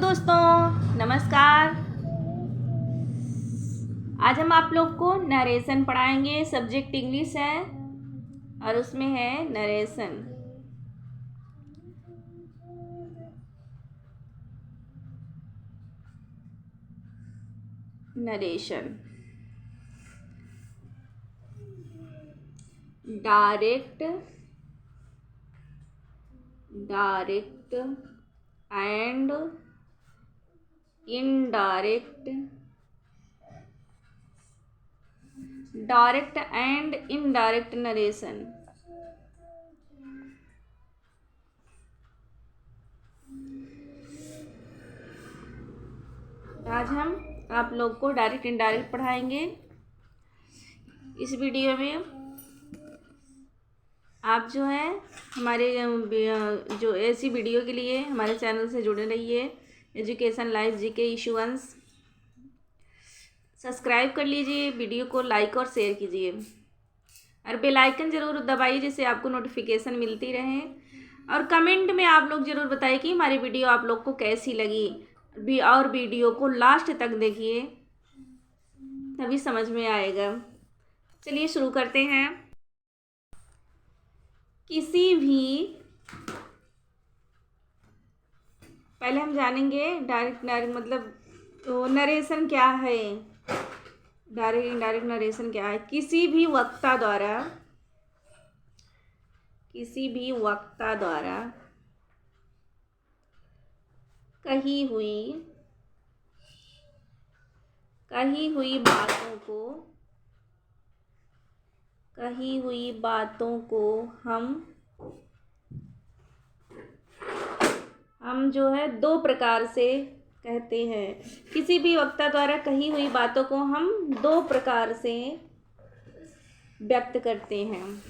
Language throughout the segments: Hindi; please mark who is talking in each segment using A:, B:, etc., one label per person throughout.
A: दोस्तों, नमस्कार। आज हम आप लोग को नरेशन पढ़ाएंगे। सब्जेक्ट इंग्लिश है और उसमें है narration. Narration direct and indirect narration. आज हम आप लोग को डायरेक्ट इनडायरेक्ट पढ़ाएंगे। इस वीडियो में आप जो है हमारे जो ऐसी वीडियो के लिए हमारे चैनल से जुड़े रहिए। एजुकेशन लाइफ जीके इशूअंस सब्सक्राइब कर लीजिए, वीडियो को लाइक और शेयर कीजिए और बेल आइकन ज़रूर दबाइए जिससे आपको नोटिफिकेशन मिलती रहे। और कमेंट में आप लोग ज़रूर बताइए कि हमारी वीडियो आप लोग को कैसी लगी और वीडियो को लास्ट तक देखिए, तभी समझ में आएगा। चलिए शुरू करते हैं। किसी भी, पहले हम जानेंगे डायरेक्ट मतलब तो नरेशन क्या है। डायरेक्ट इनडायरेक्ट नरेशन क्या है। किसी भी वक्ता द्वारा कही हुई बातों को हम जो है दो प्रकार से कहते हैं। किसी भी वक्ता द्वारा कही हुई बातों को हम दो प्रकार से व्यक्त करते हैं।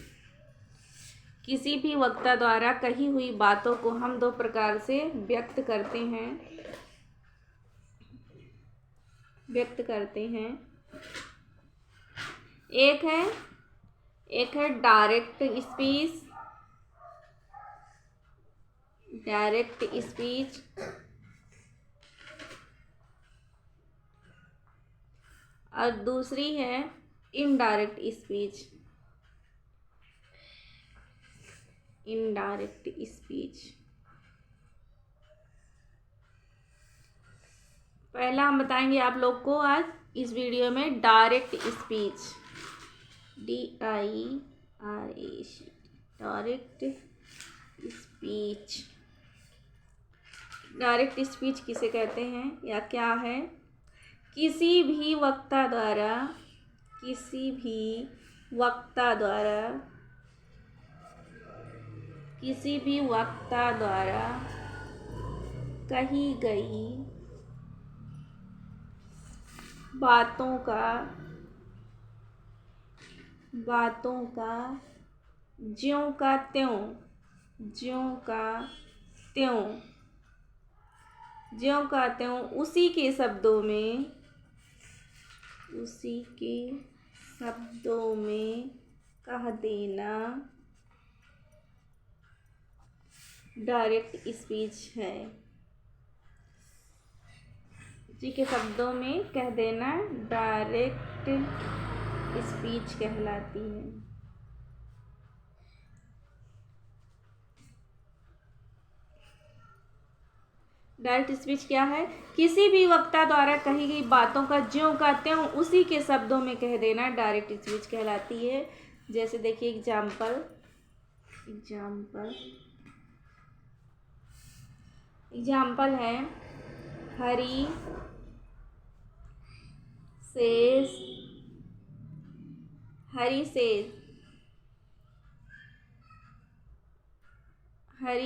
A: किसी भी वक्ता द्वारा कही हुई बातों को हम दो प्रकार से व्यक्त करते हैं। एक है डायरेक्ट स्पीच और दूसरी है इनडायरेक्ट स्पीच। पहला हम बताएंगे आप लोग को आज इस वीडियो में direct speech, DIRECT, direct speech किसे कहते हैं या क्या है। किसी भी वक्ता द्वारा कही गई बातों का ज्यों का त्यों उसी के शब्दों में कह देना डायरेक्ट स्पीच है। उसी के शब्दों में कह देना डायरेक्ट स्पीच कहलाती है। डायरेक्ट स्पीच क्या है। किसी भी वक्ता द्वारा कही गई बातों का ज्यों का त्यों उसी के शब्दों में कह देना डायरेक्ट स्पीच कहलाती है। जैसे देखिए एग्जाम्पल है Hari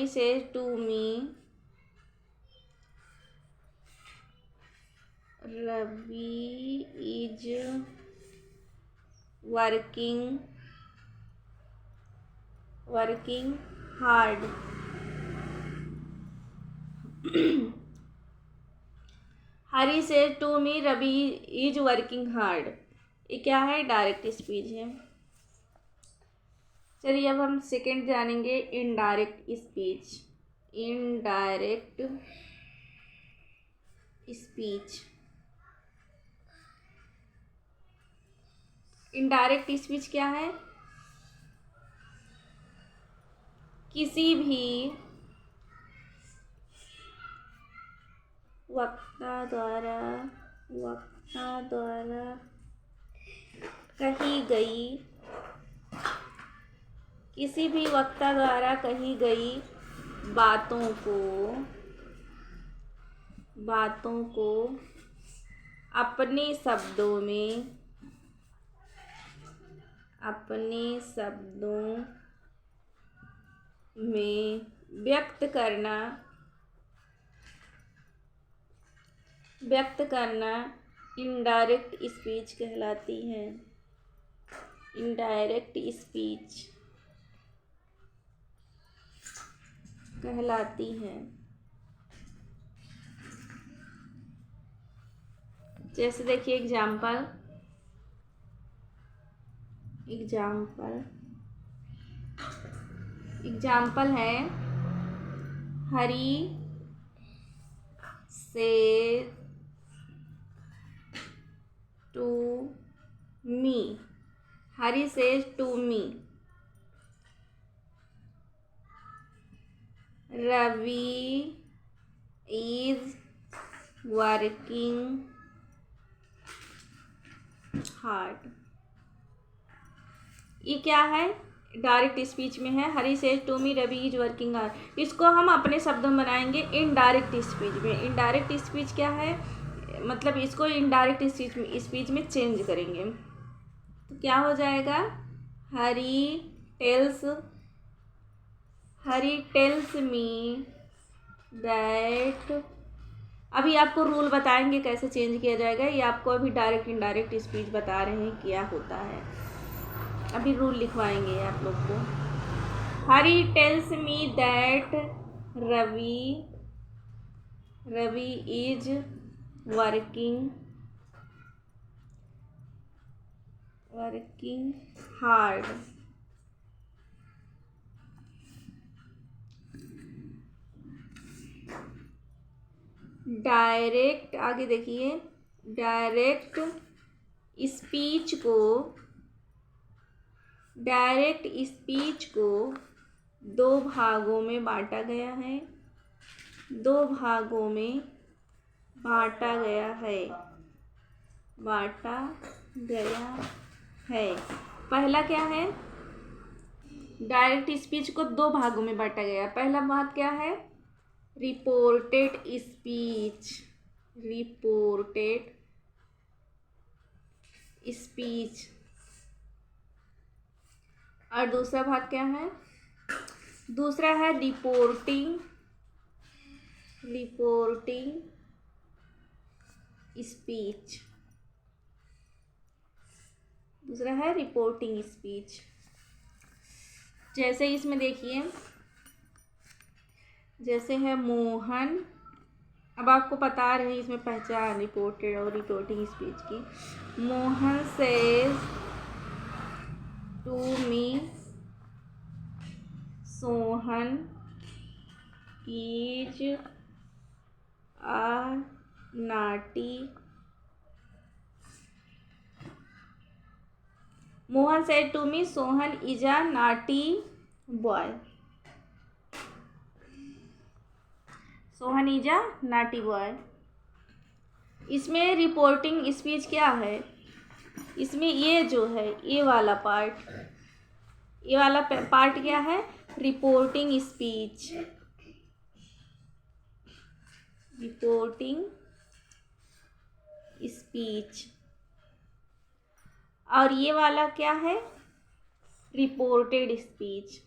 A: says to me Ravi is working hard। Hari says to me Ravi is working hard. ये क्या है, डायरेक्ट स्पीच है। चलिए अब हम सेकंड जानेंगे इनडायरेक्ट स्पीच। इनडायरेक्ट स्पीच क्या है? किसी भी वक्ता द्वारा कही गई, किसी भी वक्ता द्वारा कही गई बातों को अपने शब्दों में व्यक्त करना इनडायरेक्ट स्पीच कहलाती है। इनडायरेक्ट स्पीच कहलाती है। जैसे देखिए एग्जाम्पल है, Hari says to me, Hari says to me, Ravi is working hard। ये क्या है? डायरेक्ट स्पीच में है। Hari says to me Ravi is working hard. इसको हम अपने शब्दों में बनाएंगे इनडायरेक्ट स्पीच में। इनडायरेक्ट स्पीच क्या है? मतलब इसको इनडायरेक्ट स्पीच में चेंज करेंगे तो क्या हो जाएगा? हरी टेल्स मी दैट। अभी आपको रूल बताएंगे कैसे चेंज किया जाएगा। ये आपको अभी डायरेक्ट इनडायरेक्ट स्पीच बता रहे हैं क्या होता है। अभी रूल लिखवाएंगे आप लोग को। Hari tells me that Ravi is working hard. Direct, आगे देखिए, डायरेक्ट स्पीच को दो भागों में बांटा गया है। पहला क्या है? डायरेक्ट स्पीच को दो भागों में बांटा गया। पहला भाग क्या है? Reported speech. और दूसरा भाग क्या है? दूसरा है रिपोर्टिंग स्पीच। दूसरा है रिपोर्टिंग स्पीच। जैसे इसमें देखिए, जैसे है मोहन। अब आपको बता रहे हैं इसमें पहचान रिपोर्टेड और रिपोर्टिंग स्पीच की। Mohan says to me Sohan is a naughty. Mohan said to me Sohan is a naughty boy. Sohan is a naughty boy. इसमें रिपोर्टिंग स्पीच क्या है? इसमें ये जो है, ये वाला पार्ट क्या है? Reporting speech. और ये वाला क्या है? Reported speech.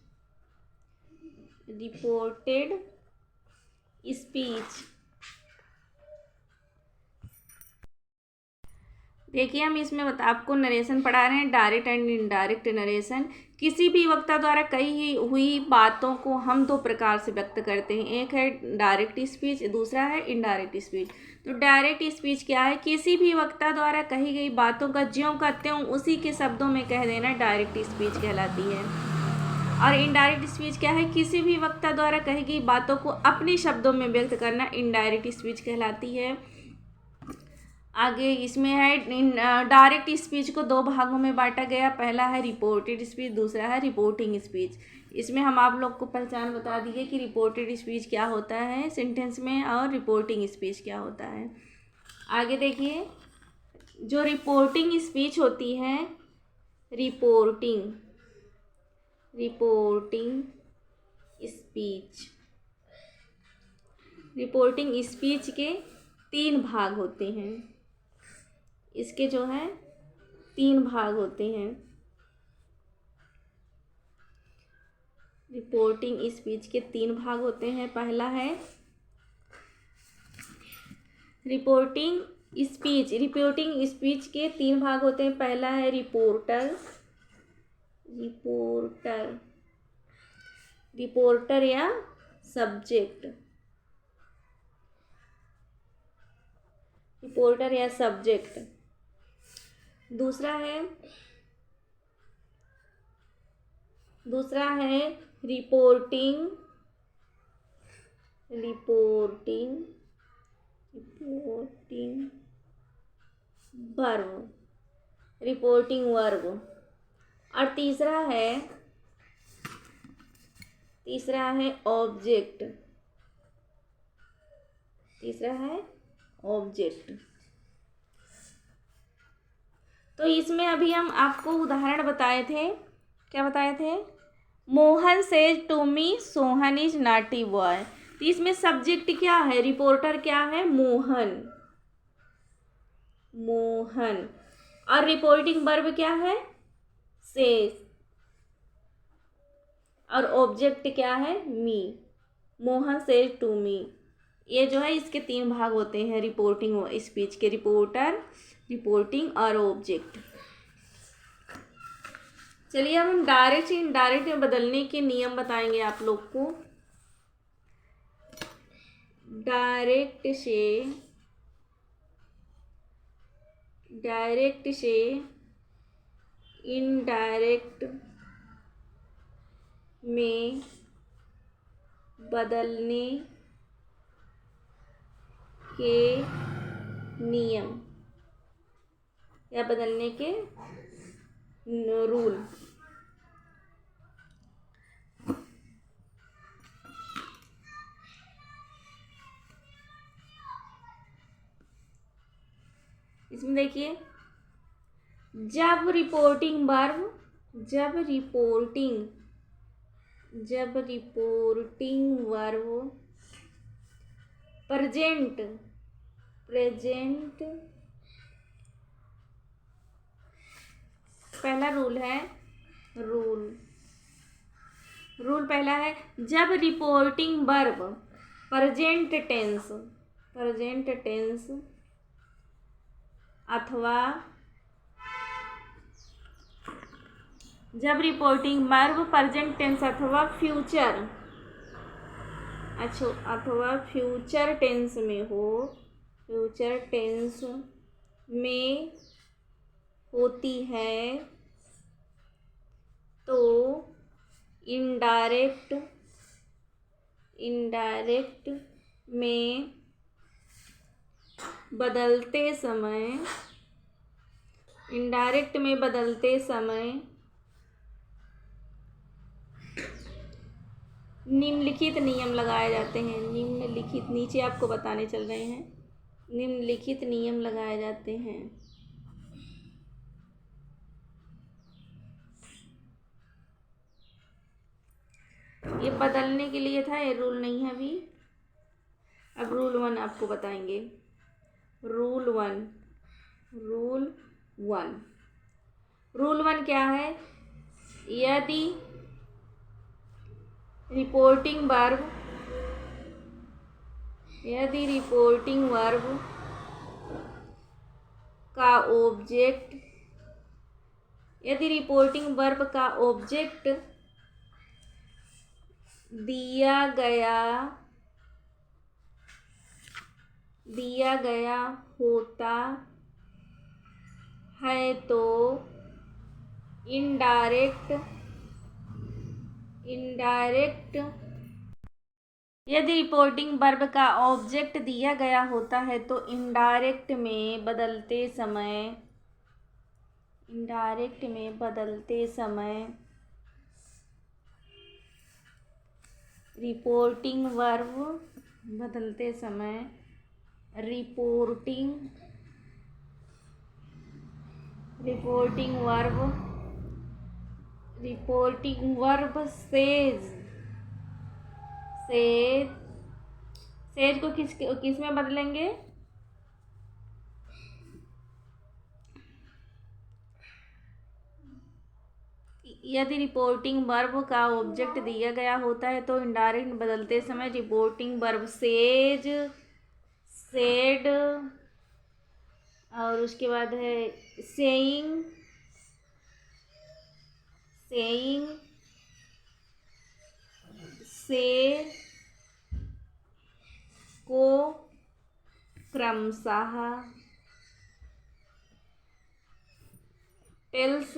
A: देखिए हम इसमें आपको नरेशन पढ़ा रहे हैं, डायरेक्ट एंड इनडायरेक्ट नरेशन। किसी भी वक्ता द्वारा कही हुई बातों को हम दो प्रकार से व्यक्त करते हैं। एक है डायरेक्ट स्पीच, दूसरा है इनडायरेक्ट स्पीच। तो डायरेक्ट स्पीच क्या है? किसी भी वक्ता द्वारा कही गई बातों का ज्यों का त्यों उसी के शब्दों में कह देना डायरेक्ट स्पीच कहलाती है। और इनडायरेक्ट स्पीच क्या है? किसी भी वक्ता द्वारा कही गई बातों को अपने शब्दों में व्यक्त करना इनडायरेक्ट स्पीच कहलाती है। आगे इसमें है डायरेक्ट स्पीच को दो भागों में बांटा गया। पहला है रिपोर्टेड स्पीच, दूसरा है रिपोर्टिंग स्पीच। इसमें हम आप लोग को पहचान बता दिए कि रिपोर्टेड स्पीच क्या होता है सेंटेंस में और रिपोर्टिंग स्पीच क्या होता है। आगे देखिए, जो रिपोर्टिंग स्पीच होती है, रिपोर्टिंग स्पीच, रिपोर्टिंग स्पीच के 3 भाग होते हैं। इसके जो है 3 भाग होते हैं। रिपोर्टिंग स्पीच के 3 भाग होते हैं। पहला है रिपोर्टिंग स्पीच के 3 भाग होते हैं। पहला है रिपोर्टर या सब्जेक्ट, दूसरा है रिपोर्टिंग वर्ब, और तीसरा है ऑब्जेक्ट। तो इसमें अभी हम आपको उदाहरण बताए थे। क्या बताए थे? Mohan says to me Sohan is naughty boy. तो इसमें सब्जेक्ट क्या है? रिपोर्टर क्या है? मोहन। और रिपोर्टिंग वर्ब क्या है? सेज। और ऑब्जेक्ट क्या है? Me. Mohan says to me. ये जो है इसके 3 भाग होते हैं रिपोर्टिंग स्पीच के, रिपोर्टर, रिपोर्टिंग और ऑब्जेक्ट। चलिए अब हम डायरेक्ट से इनडायरेक्ट में बदलने के नियम बताएंगे आप लोग को। डायरेक्ट से इनडायरेक्ट में बदलने के नियम या बदलने के रूल। इसमें देखिए, जब रिपोर्टिंग वर्ब प्रेजेंट पहला रूल पहला है, जब रिपोर्टिंग वर्ब प्रेजेंट टेंस अथवा जब रिपोर्टिंग वर्ब प्रेजेंट टेंस अथवा फ्यूचर टेंस में होती है तो इनडायरेक्ट में बदलते समय निम्नलिखित नियम लगाए जाते हैं। नीचे आपको बताने चल रहे हैं। निम्नलिखित नियम लगाए जाते हैं। ये बदलने के लिए था, ये रूल नहीं है अभी। अब रूल 1 आपको बताएंगे। रूल वन क्या है? यदि रिपोर्टिंग वर्ब का ऑब्जेक्ट दिया गया होता है तो इनडायरेक्ट यदि रिपोर्टिंग वर्ब का ऑब्जेक्ट दिया गया होता है तो इनडायरेक्ट में बदलते समय रिपोर्टिंग वर्ब बदलते समय रिपोर्टिंग वर्ब सेज को किस में बदलेंगे? यदि रिपोर्टिंग वर्ब का ऑब्जेक्ट दिया गया होता है तो इनडायरेक्ट बदलते समय रिपोर्टिंग वर्ब सेज, सेड और उसके बाद है सेइंग से को क्रमशः टेल्स,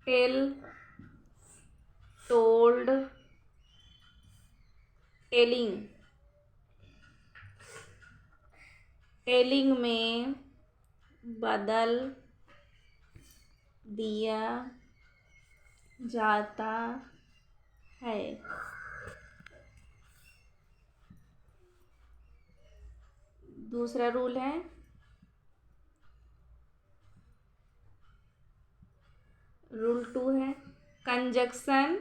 A: टेल, टोल्ड, टेलिंग में बदल दिया जाता है। दूसरा रूल है रूल 2 है कंजक्शन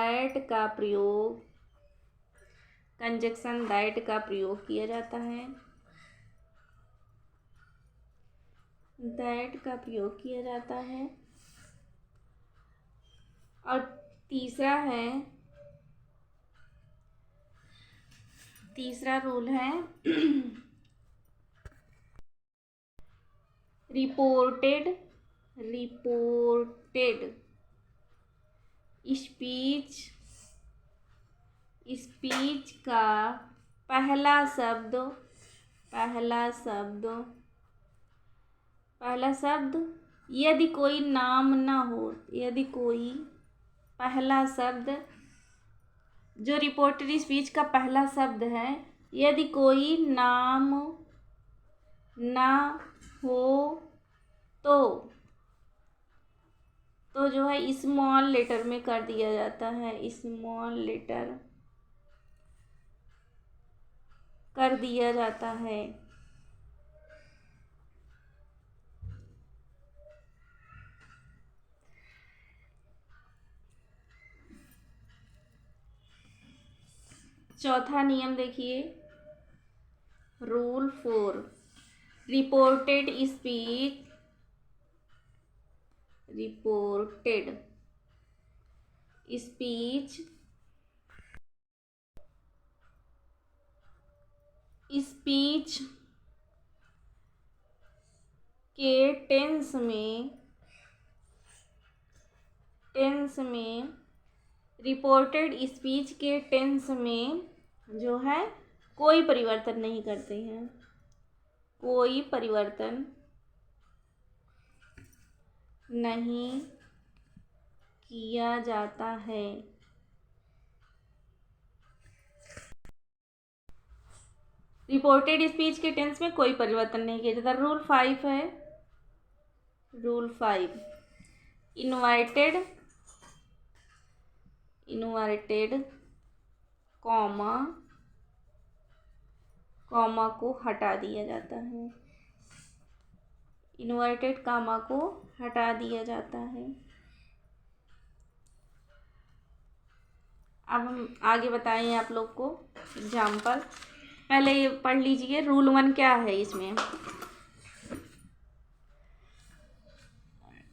A: दैट का प्रयोग किया जाता है। और तीसरा रूल है रिपोर्टेड स्पीच का पहला शब्द यदि कोई नाम ना हो, पहला शब्द जो रिपोर्टेड स्पीच का पहला शब्द है, यदि कोई नाम ना हो तो जो है स्मॉल लेटर में कर दिया जाता है, चौथा नियम देखिए रूल 4 रिपोर्टेड स्पीच के टेंस में रिपोर्टेड स्पीच के टेंस में जो है कोई परिवर्तन नहीं करते हैं, कोई परिवर्तन नहीं किया जाता है। रिपोर्टेड स्पीच के टेंस में कोई परिवर्तन नहीं किया जाता। रूल 5 है इनवर्टेड कॉमा को हटा दिया जाता है। अब हम आगे बताएं आप लोग को एग्जाम्पल। पहले ये पढ़ लीजिए रूल 1 क्या है। इसमें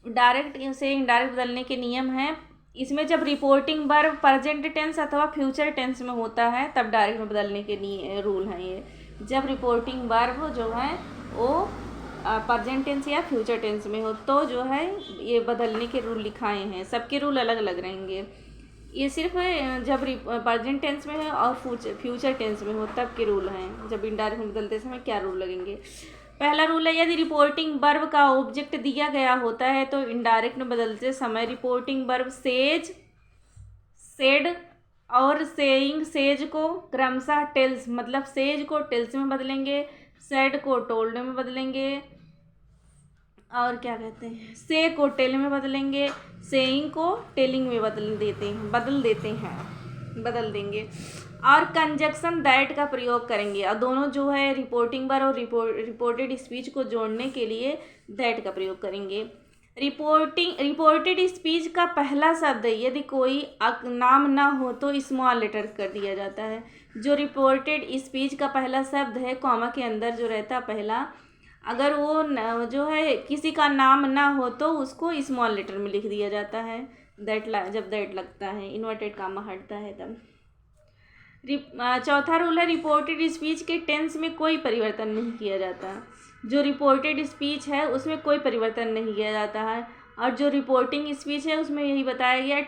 A: डायरेक्ट से इनडायरेक्ट बदलने के नियम हैं। इसमें जब रिपोर्टिंग वर्ब प्रेजेंट टेंस अथवा फ्यूचर टेंस में होता है तब डायरेक्ट में बदलने के रूल हैं ये। जब रिपोर्टिंग वर्ब जो है वो प्रेजेंट टेंस या फ्यूचर टेंस में हो तो जो है ये बदलने के रूल लिखाए हैं। सबके रूल अलग अलग रहेंगे। ये सिर्फ जब प्रेजेंट टेंस में है और फ्यूचर टेंस में हो तब के रूल हैं। जब इनडायरेक्ट में बदलते समय क्या रूल लगेंगे। पहला रूल है, यदि रिपोर्टिंग वर्ब का ऑब्जेक्ट दिया गया होता है तो इनडायरेक्ट में बदलते समय रिपोर्टिंग वर्ब सेज, सेड और सेइंग, सेज को क्रमशः टेल्स, मतलब सेज को टेल्स में बदलेंगे, सेड को टोल्ड में बदलेंगे, और क्या कहते हैं, से को टेल में बदलेंगे, सेइंग को टेलिंग में बदल देंगे, और कंजक्शन दैट का प्रयोग करेंगे। और दोनों जो है रिपोर्टिंग वर्ब और रिपोर्टेड स्पीच को जोड़ने के लिए दैट का प्रयोग करेंगे। रिपोर्टेड स्पीच का पहला शब्द यदि कोई नाम ना हो तो स्मॉल लेटर कर दिया जाता है। जो रिपोर्टेड स्पीच का पहला शब्द है कॉमा के अंदर जो रहता पहला, अगर वो जो है किसी का नाम ना हो तो उसको स्मॉल लेटर में लिख दिया जाता है। जब दैट लगता है, इन्वर्टेड कामा हटता है तब। चौथा रूल है, रिपोर्टेड स्पीच के टेंस में कोई परिवर्तन नहीं किया जाता। जो रिपोर्टेड स्पीच है उसमें कोई परिवर्तन नहीं किया जाता है, और जो रिपोर्टिंग स्पीच है उसमें यही बताया गया,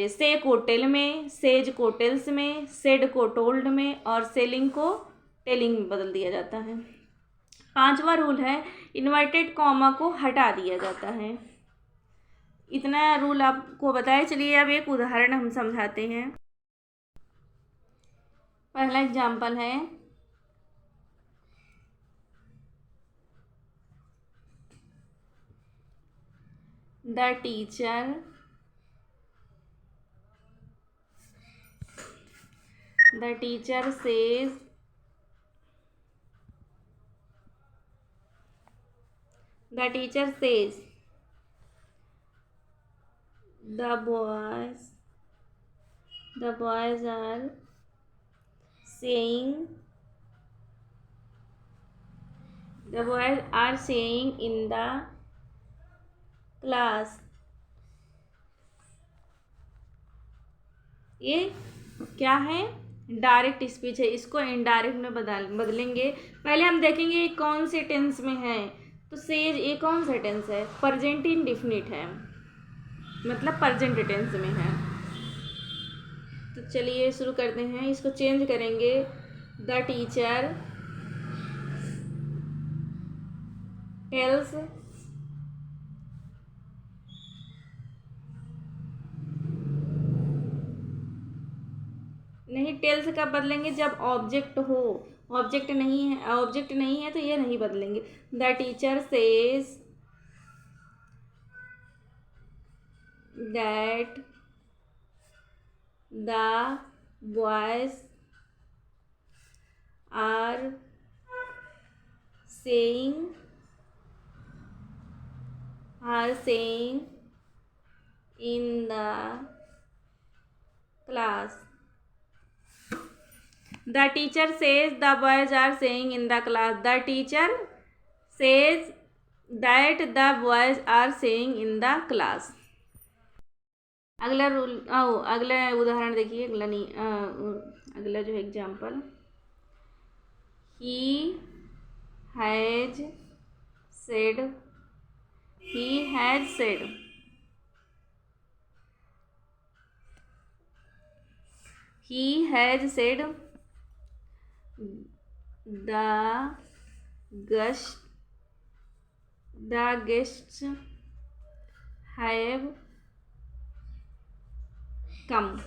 A: से को टेल में, सेज को टेल्स में, सेड को टोल्ड में, और सेलिंग को टेलिंग में बदल दिया जाता है। पांचवा रूल है, इन्वर्टेड कॉमा को हटा दिया जाता है। इतना रूल आपको बताया। चलिए अब एक उदाहरण हम समझाते हैं। पहला एग्जाम्पल है, the teacher says the boys are saying in the class। ये क्या है, डायरेक्ट स्पीच है, इसको इनडायरेक्ट में बदलेंगे। पहले हम देखेंगे ये कौन से टेंस में है। तो सेज ये कौन सा टेंस है, प्रेजेंट इंडेफिनिट है, मतलब प्रेजेंट टेंस में है। तो चलिए शुरू करते हैं, इसको चेंज करेंगे। द टीचर टेल्स नहीं, टेल्स कब बदलेंगे, जब ऑब्जेक्ट हो। ऑब्जेक्ट नहीं है तो ये नहीं बदलेंगे। The teacher says that the boys are saying in the class। The teacher says the boys are saying in the class। The teacher says that the boys are saying in the class। अगला उदाहरण देखिए, अगला जो है example, he has said the guests have come।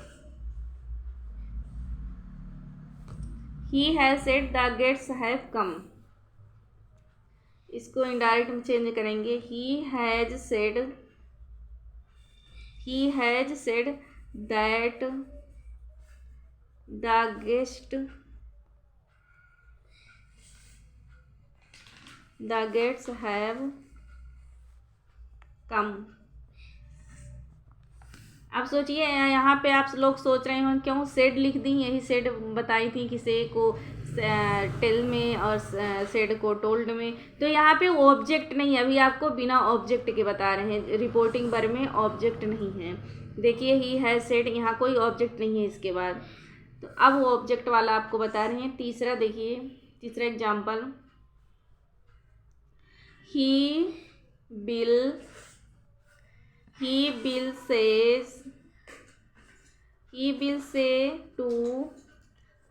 A: He has said the guests have come। इसको इनडायरेक्ट में चेंज करेंगे। He has said that the guests have come। आप सोचिए, यहाँ पे आप लोग सोच रहे हो क्यों सेड लिख दी। यही सेड बताई थी कि से को टेल में और सेड को टोल्ड में। तो यहाँ पे ऑब्जेक्ट नहीं है, अभी आपको बिना ऑब्जेक्ट के बता रहे हैं। रिपोर्टिंग वर्ब में ऑब्जेक्ट नहीं है। देखिए ही है सेड, यहाँ कोई ऑब्जेक्ट नहीं है इसके बाद। तो अब वो ऑब्जेक्ट वाला आपको बता रहे हैं। तीसरा देखिए, तीसरा example, he will he will says, he will say to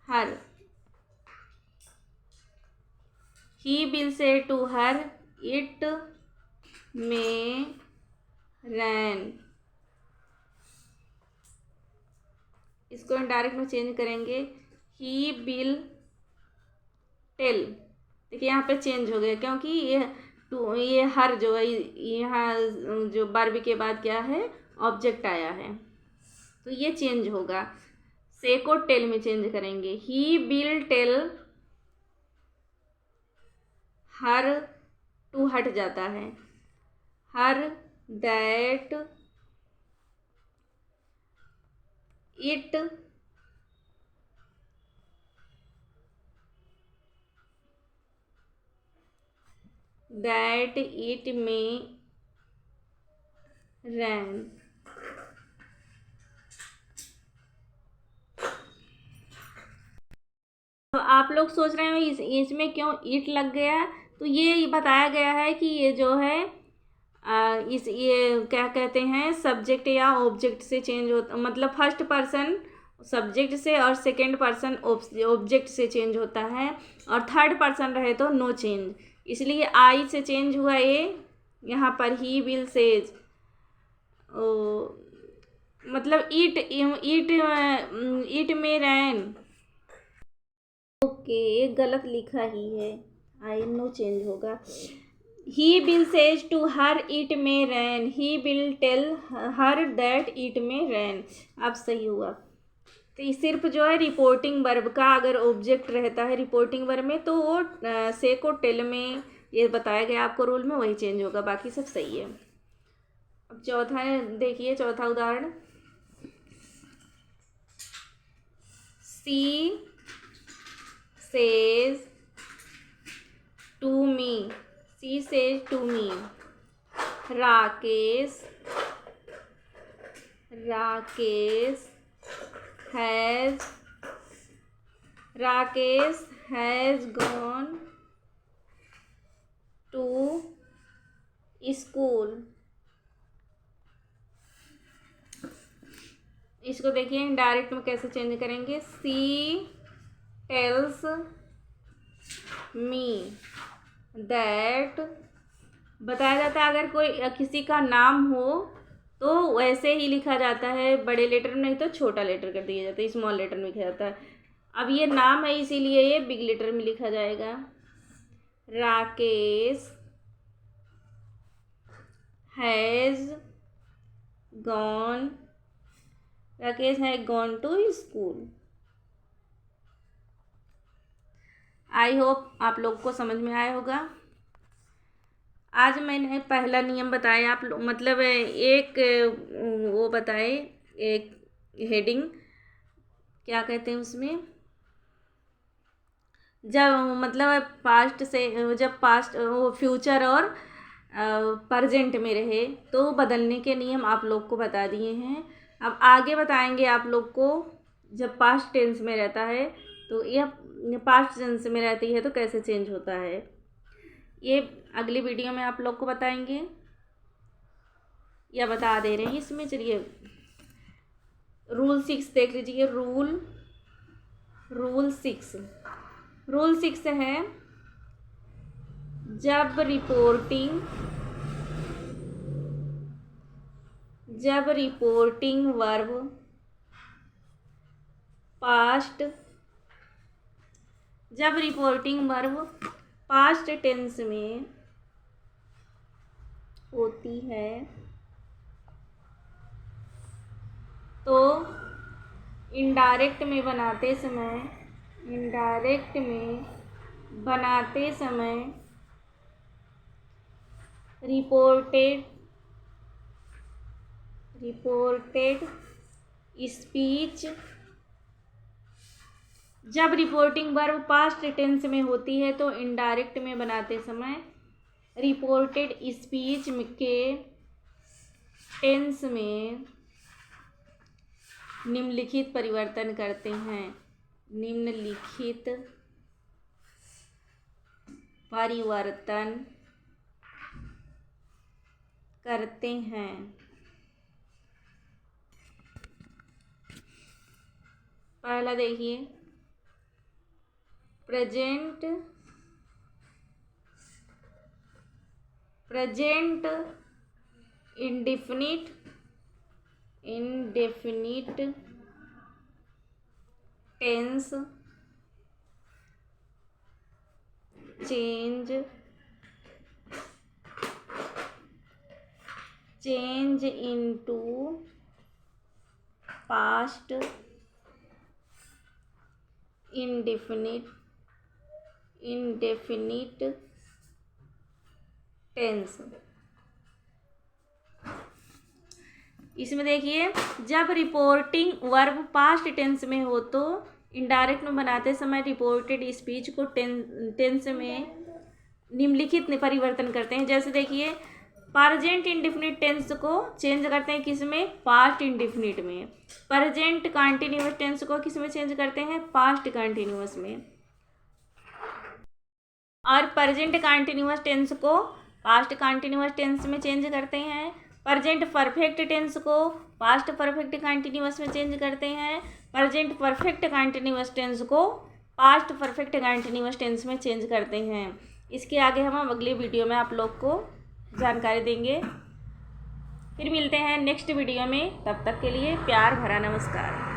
A: her, he will say to her, it may rain. इसको इनडायरेक्ट में चेंज करेंगे, ही विल टेल। देखिए यहाँ पे चेंज हो गया क्योंकि ये हर जो है यहाँ जो वर्ब के बाद क्या है, ऑब्जेक्ट आया है, तो ये चेंज होगा। से को टेल में चेंज करेंगे, he will tell her, to हट जाता है, हर दैट इट में रैन। तो आप लोग सोच रहे हो इसमें क्यों ईट लग गया, तो ये बताया गया है कि ये जो है ये क्या कहते हैं, सब्जेक्ट या ऑब्जेक्ट से चेंज होता, मतलब फर्स्ट पर्सन सब्जेक्ट से और सेकंड पर्सन ऑब्जेक्ट से चेंज होता है, और थर्ड पर्सन रहे तो नो चेंज, इसलिए आई से चेंज हुआ ये यहाँ पर ही विल सेज। मतलब ईट में रैन। ओके, ये गलत लिखा ही है, आई नो चेंज होगा। He will says to her it may rain, he will tell her that it may rain. अब सही हुआ। तो ये सिर्फ जो है रिपोर्टिंग वर्ब का अगर ऑब्जेक्ट रहता है रिपोर्टिंग वर्ब में, तो वो से को टेल में, ये बताया गया आपको रूल में, वही चेंज होगा, बाकी सब सही है। अब चौथा देखिए, चौथा उदाहरण, सी says to me, she says to me, Rakesh has gone to school। इसको देखिए डायरेक्ट में कैसे चेंज करेंगे, सी टेल्स मी दैट। बताया जाता है अगर कोई किसी का नाम हो तो वैसे ही लिखा जाता है, बड़े लेटर में, नहीं तो छोटा लेटर कर दिया जाता है, स्मॉल लेटर में लिखा जाता है। अब ये नाम है इसीलिए ये बिग लेटर में लिखा जाएगा। Rakesh has gone to school. I hope आप लोग को समझ में आया होगा। आज मैंने पहला नियम बताया, आप लोग मतलब एक वो बताए, एक हेडिंग क्या कहते हैं उसमें, जब मतलब पास्ट से, जब पास्ट वो फ्यूचर और प्रेजेंट में रहे तो बदलने के नियम आप लोग को बता दिए हैं। अब आगे बताएंगे आप लोग को, जब पास्ट टेंस में रहता है तो यह पास्ट टेंस में रहती है तो कैसे चेंज होता है, ये अगली वीडियो में आप लोग को बताएंगे या बता दे रहे हैं इसमें। चलिए रूल 6 देख लीजिए। रूल 6 है, जब रिपोर्टिंग वर्ब पास्ट टेंस में होती है तो इनडायरेक्ट में बनाते समय रिपोर्टेड स्पीच, जब रिपोर्टिंग वर्ब पास्ट टेंस में होती है तो इनडायरेक्ट में बनाते समय रिपोर्टेड स्पीच के टेंस में निम्नलिखित परिवर्तन करते हैं। पहला देखिए, present indefinite tense change into past indefinite tense. इसमें देखिए, जब रिपोर्टिंग वर्ब पास्ट टेंस में हो तो इनडायरेक्ट में बनाते समय रिपोर्टेड स्पीच को टेंस में निम्नलिखित परिवर्तन करते हैं। जैसे देखिए, प्रेजेंट इंडेफिनिट टेंस को चेंज करते हैं किस में, पास्ट इंडेफिनिट में। प्रेजेंट कंटीन्यूअस टेंस को किस में चेंज करते हैं, पास्ट कंटीन्यूअस में। और प्रेजेंट कंटीन्यूअस टेंस को पास्ट कंटीन्यूअस टेंस में चेंज करते हैं। प्रेजेंट परफेक्ट टेंस को पास्ट परफेक्ट कंटीन्यूअस में चेंज करते हैं। प्रेजेंट परफेक्ट कंटीन्यूअस टेंस को पास्ट परफेक्ट कंटीन्यूअस टेंस में चेंज करते हैं। इसके आगे हम अगले वीडियो में आप लोग को जानकारी देंगे। फिर मिलते हैं नेक्स्ट वीडियो में, तब तक के लिए प्यार भरा नमस्कार।